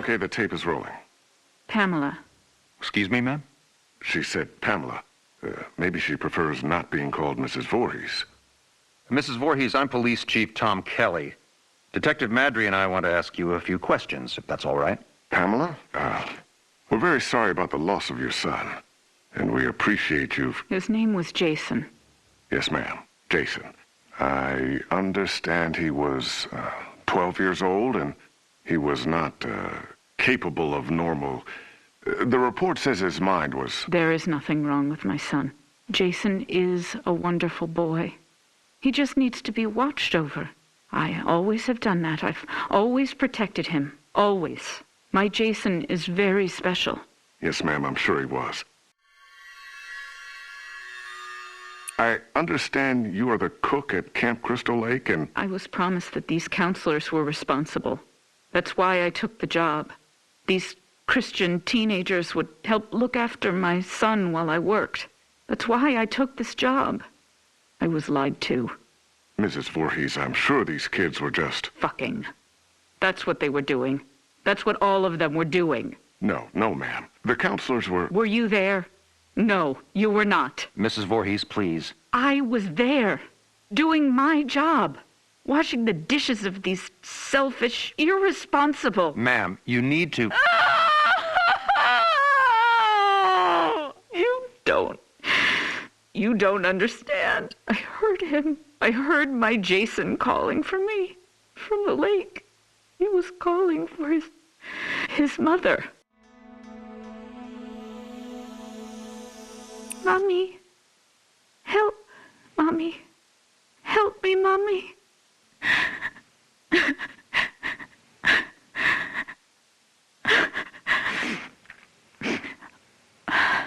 Okay, the tape is rolling. Pamela. Excuse me, ma'am? She said Pamela. Maybe she prefers not being called Mrs. Voorhees. Mrs. Voorhees, I'm Police Chief Tom Kelly. Detective Madry and I want to ask you a few questions, if that's all right. Pamela, we're very sorry about the loss of your son. And we appreciate you. His name was Jason. Yes, ma'am. Jason. I understand he was 12 years old and he was not capable of normal. The report says his mind was... There is nothing wrong with my son. Jason is a wonderful boy. He just needs to be watched over. I always have done that. I've always protected him. Always. My Jason is very special. Yes, ma'am, I'm sure he was. I understand you are the cook at Camp Crystal Lake and... I was promised that these counselors were responsible. That's why I took the job. These Christian teenagers would help look after my son while I worked. That's why I took this job. I was lied to. Mrs. Voorhees, I'm sure these kids were just... Fucking. That's what they were doing. That's what all of them were doing. No, ma'am. The counselors were... Were you there? No, you were not. Mrs. Voorhees, please. I was there, doing my job, washing the dishes of these selfish, irresponsible... Ma'am, you need to... You don't understand. I heard him. I heard my Jason calling for me from the lake. He was calling for his mother. Mommy, help, Mommy. Help me, Mommy.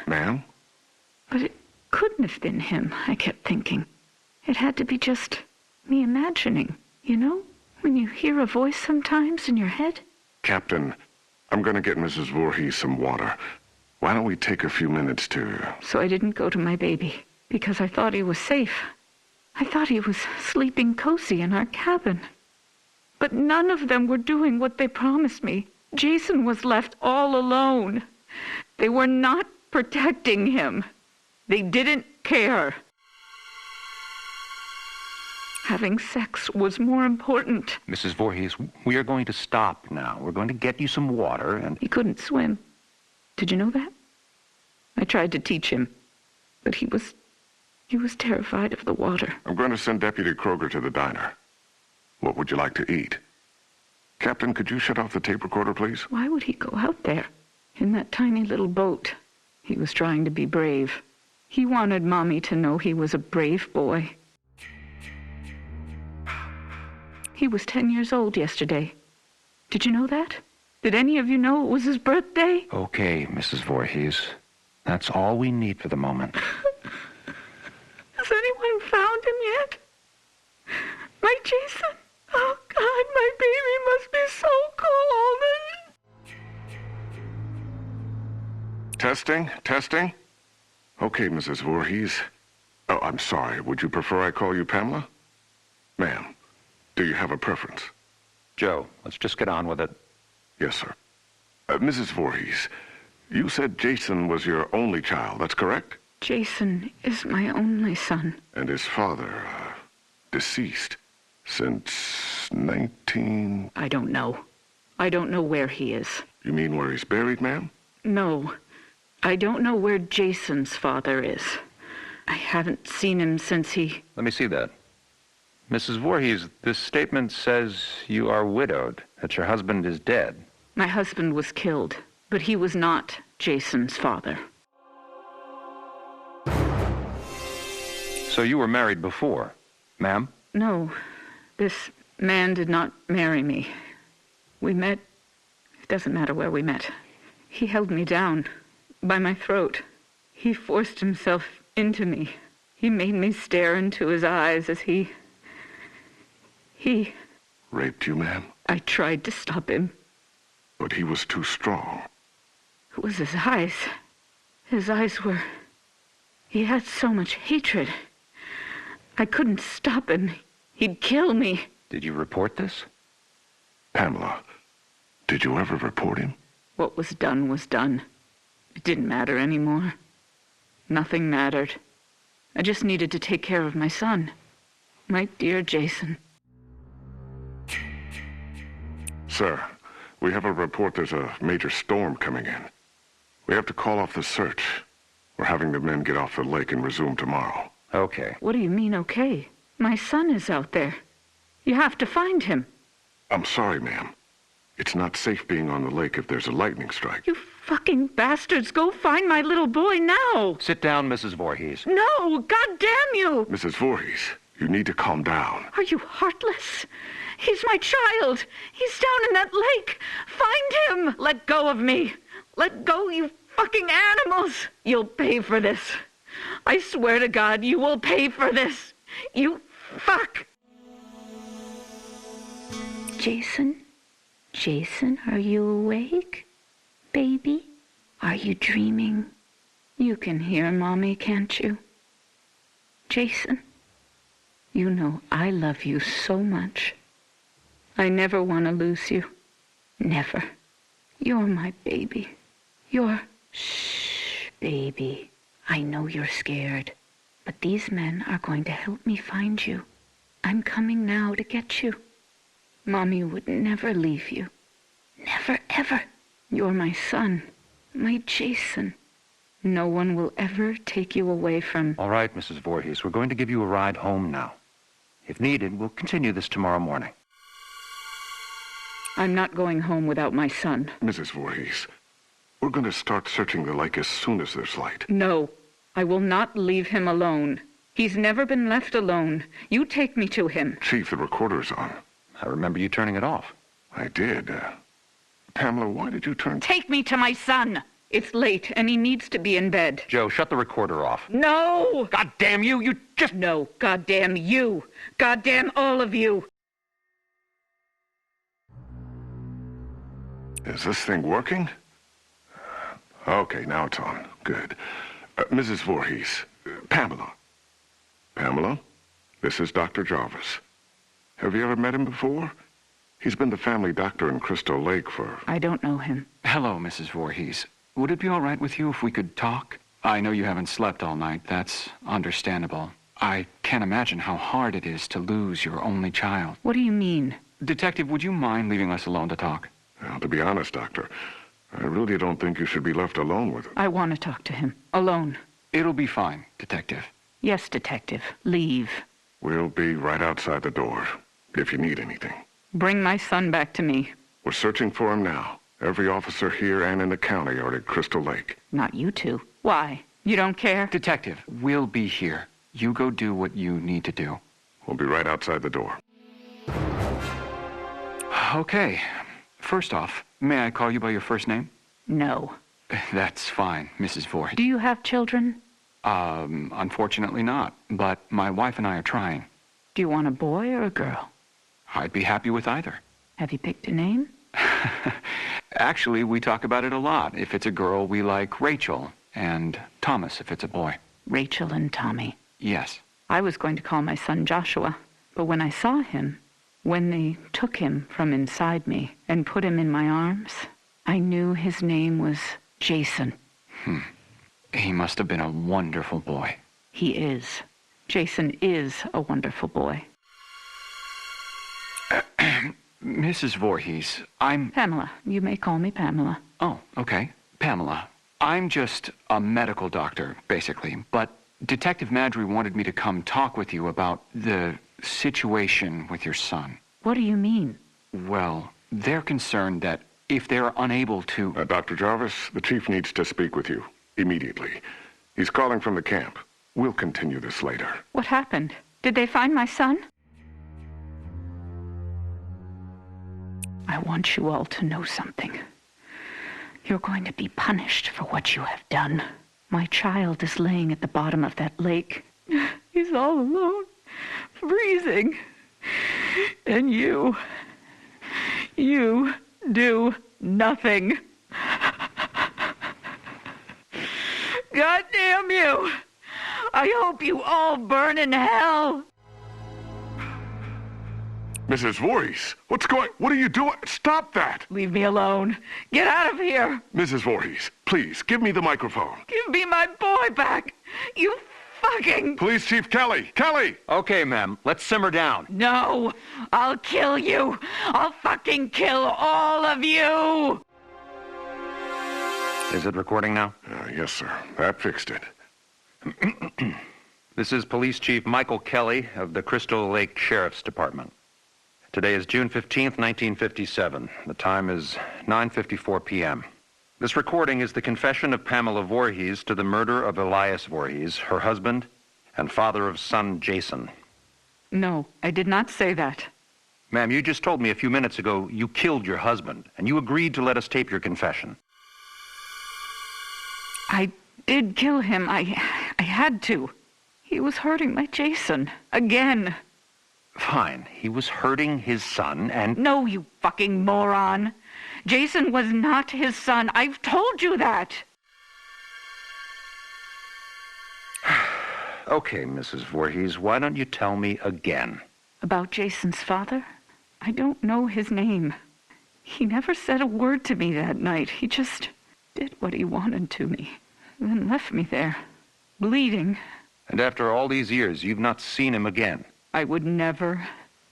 Ma'am? But it couldn't have been him, I kept thinking. It had to be just me imagining, you know? When you hear a voice sometimes in your head. Captain, I'm going to get Mrs. Voorhees some water. Why don't we take a few minutes to... So I didn't go to my baby, because I thought he was safe. I thought he was sleeping cozy in our cabin. But none of them were doing what they promised me. Jason was left all alone. They were not protecting him. They didn't care. Having sex was more important. Mrs. Voorhees, we are going to stop now. We're going to get you some water and... He couldn't swim. Did you know that? I tried to teach him, but he was terrified of the water. I'm going to send Deputy Kroger to the diner. What would you like to eat? Captain, could you shut off the tape recorder, please? Why would he go out there in that tiny little boat? He was trying to be brave. He wanted Mommy to know he was a brave boy. He was 10 years old yesterday. Did you know that? Did any of you know it was his birthday? Okay, Mrs. Voorhees. That's all we need for the moment. Has anyone found him yet? My Jason? Oh, God, my baby must be so cold. Testing? Okay, Mrs. Voorhees. Oh, I'm sorry. Would you prefer I call you Pamela? Ma'am, do you have a preference? Joe, let's just get on with it. Yes, sir. Mrs. Voorhees, you said Jason was your only child, that's correct? Jason is my only son. And his father, deceased since 19... I don't know. I don't know where he is. You mean where he's buried, ma'am? No. I don't know where Jason's father is. I haven't seen him since he... Let me see that. Mrs. Voorhees, this statement says you are widowed, that your husband is dead. My husband was killed, but he was not Jason's father. So you were married before, ma'am? No, this man did not marry me. We met... It doesn't matter where we met. He held me down by my throat. He forced himself into me. He made me stare into his eyes as he... Raped you, ma'am? I tried to stop him. But he was too strong. It was his eyes. His eyes were... He had so much hatred. I couldn't stop him. He'd kill me. Did you report this? Pamela, Did you ever report him? What was done was done. It didn't matter anymore. Nothing mattered. I just needed to take care of my son. My dear Jason. Sir, we have a report there's a major storm coming in. We have to call off the search. We're having the men get off the lake and resume tomorrow. Okay. What do you mean, okay? My son is out there. You have to find him. I'm sorry, ma'am. It's not safe being on the lake if there's a lightning strike. You fucking bastards, go find my little boy now! Sit down, Mrs. Voorhees. No, God damn you! Mrs. Voorhees, you need to calm down. Are you heartless? He's my child. He's down in that lake. Find him! Let go of me. Let go, you fucking animals! You'll pay for this. I swear to God, you will pay for this. You fuck! Jason? Jason, are you awake? Baby? Are you dreaming? You can hear Mommy, can't you? Jason, you know I love you so much. I never want to lose you. Never. You're my baby. Shh, baby. I know you're scared, but these men are going to help me find you. I'm coming now to get you. Mommy would never leave you. Never, ever. You're my son, my Jason. No one will ever take you away from... All right, Mrs. Voorhees, we're going to give you a ride home now. If needed, we'll continue this tomorrow morning. I'm not going home without my son. Mrs. Voorhees, we're going to start searching the lake as soon as there's light. No, I will not leave him alone. He's never been left alone. You take me to him. Chief, the recorder's on. I remember you turning it off. I did. Pamela, why did you turn... Take me to my son. It's late, and he needs to be in bed. Joe, shut the recorder off. No! God damn you! You just... No, goddamn you. Goddamn all of you. Is this thing working? Okay, now it's on. Good. Mrs. Voorhees, Pamela. Pamela, this is Dr. Jarvis. Have you ever met him before? He's been the family doctor in Crystal Lake for... I don't know him. Hello, Mrs. Voorhees. Would it be all right with you if we could talk? I know you haven't slept all night. That's understandable. I can't imagine how hard it is to lose your only child. What do you mean? Detective, would you mind leaving us alone to talk? Well, to be honest, Doctor, I really don't think you should be left alone with him. I want to talk to him. Alone. It'll be fine, Detective. Yes, Detective. Leave. We'll be right outside the door, if you need anything. Bring my son back to me. We're searching for him now. Every officer here and in the county are at Crystal Lake. Not you two. Why? You don't care? Detective, we'll be here. You go do what you need to do. We'll be right outside the door. Okay. First off, may I call you by your first name? No. That's fine, Mrs. Voorhees. Do you have children? Unfortunately not, but my wife and I are trying. Do you want a boy or a girl? I'd be happy with either. Have you picked a name? Actually, we talk about it a lot. If it's a girl, we like Rachel, and Thomas if it's a boy. Rachel and Tommy. Yes. I was going to call my son Joshua, but when I saw him, when they took him from inside me and put him in my arms, I knew his name was Jason. He must have been a wonderful boy. He is. Jason is a wonderful boy. Mrs. Voorhees, I'm... Pamela. You may call me Pamela. Oh, okay. Pamela. I'm just a medical doctor, basically, but Detective Madry wanted me to come talk with you about the situation with your son. What do you mean? Well, they're concerned that if they're unable to... Dr. Jarvis, the chief needs to speak with you immediately. He's calling from the camp. We'll continue this later. What happened? Did they find my son? I want you all to know something. You're going to be punished for what you have done. My child is laying at the bottom of that lake. He's all alone, freezing. And you do nothing. God damn you! I hope you all burn in hell! Mrs. Voorhees, what are you doing? Stop that! Leave me alone. Get out of here. Mrs. Voorhees, please, give me the microphone. Give me my boy back. You fucking... Police Chief Kelly! Kelly! Okay, ma'am, let's simmer down. No, I'll kill you. I'll fucking kill all of you. Is it recording now? Yes, sir. That fixed it. This is Police Chief Michael Kelly of the Crystal Lake Sheriff's Department. Today is June 15th, 1957. The time is 9:54 p.m. This recording is the confession of Pamela Voorhees to the murder of Elias Voorhees, her husband, and father of son Jason. No, I did not say that. Ma'am, you just told me a few minutes ago you killed your husband, and you agreed to let us tape your confession. I did kill him. I had to. He was hurting my Jason. Again. Fine. He was hurting his son, and... No, you fucking moron. Jason was not his son. I've told you that. Okay, Mrs. Voorhees, why don't you tell me again? About Jason's father? I don't know his name. He never said a word to me that night. He just did what he wanted to me, then left me there, bleeding. And after all these years, you've not seen him again? I would never,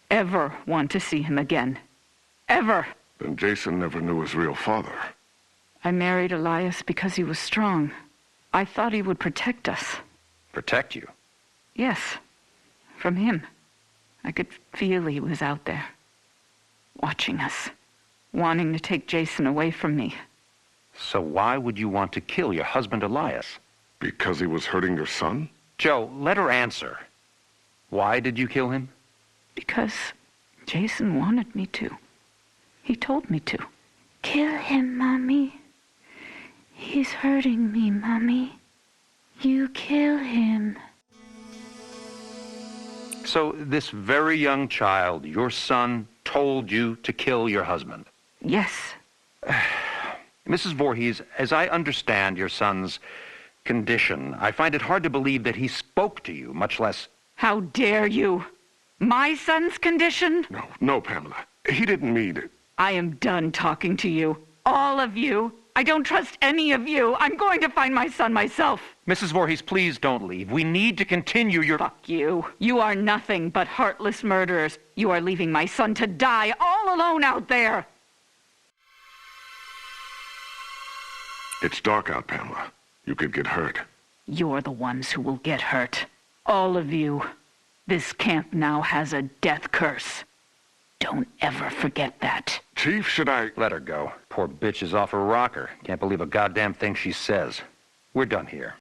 ever want to see him again. Ever. Then Jason never knew his real father. I married Elias because he was strong. I thought he would protect us. Protect you? Yes, from him. I could feel he was out there, watching us, wanting to take Jason away from me. So why would you want to kill your husband, Elias? Because he was hurting your son? Joe, let her answer. Why did you kill him? Because Jason wanted me to. He told me to. Kill him, Mommy. He's hurting me, Mommy. You kill him. So this very young child, your son, told you to kill your husband? Yes. Mrs. Voorhees, as I understand your son's condition, I find it hard to believe that he spoke to you, much less... How dare you? My son's condition? No, Pamela. He didn't mean it. I am done talking to you. All of you. I don't trust any of you. I'm going to find my son myself. Mrs. Voorhees, please don't leave. We need to continue your... Fuck you. You are nothing but heartless murderers. You are leaving my son to die all alone out there. It's dark out, Pamela. You could get hurt. You're the ones who will get hurt. All of you. This camp now has a death curse. Don't ever forget that. Chief, should I... Let her go. Poor bitch is off her rocker. Can't believe a goddamn thing she says. We're done here.